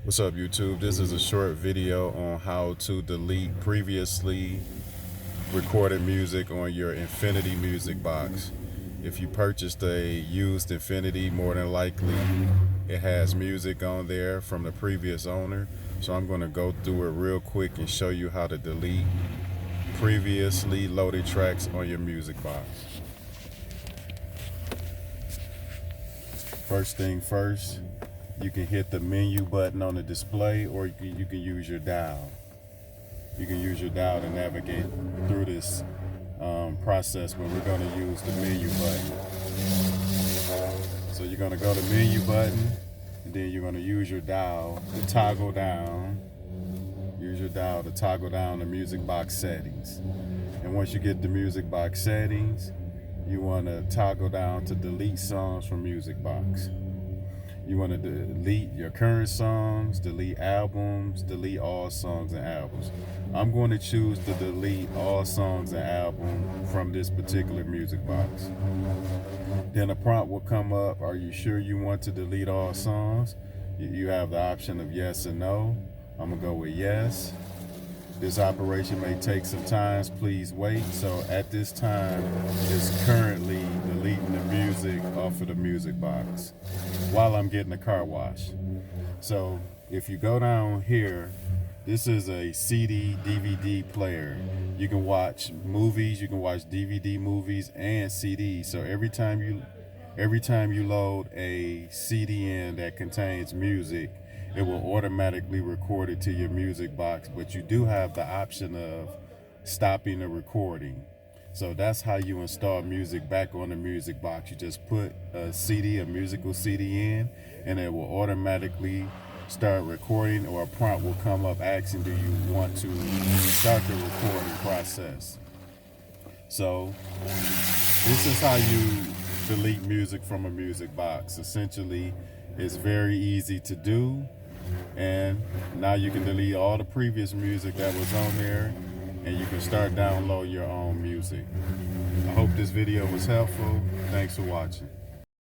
What's up, YouTube? This is a short video on how to delete previously recorded music on your Infiniti music box. If you purchased a used Infiniti, more than likely it has music on there from the previous owner. So I'm going to go through it real quick and show you how to delete previously loaded tracks on your music box. First thing first, you can hit the menu button on the display, or you can use your dial. You can use your dial to navigate through this process, but we're going to use the menu button. So you're going to go to menu button, and then you're going to use your dial to toggle down. Use your dial to toggle down the music box settings. And once you get the music box settings, you want to toggle down to delete songs from music box. You want to delete your current songs, delete albums, delete all songs and albums. I'm going to choose to delete all songs and albums from this particular music box. Then a prompt will come up. Are you sure you want to delete all songs? You have the option of yes and no. I'm going to go with yes. This operation may take some time, please wait. So at this time, it's currently deleting the music off of the music box while I'm getting a car wash. So if you go down here, this is a CD, DVD player. You can watch movies, you can watch DVD movies and CDs. So every time you load a CD in that contains music, it will automatically record it to your music box, but you do have the option of stopping the recording. So that's how you install music back on the music box. You just put a CD, a musical CD in, and it will automatically start recording, or a prompt will come up asking, do you want to start the recording process? So this is how you delete music from a music box. Essentially, it's very easy to do. And now you can delete all the previous music that was on there, and you can start downloading your own music. I hope this video was helpful. Thanks for watching.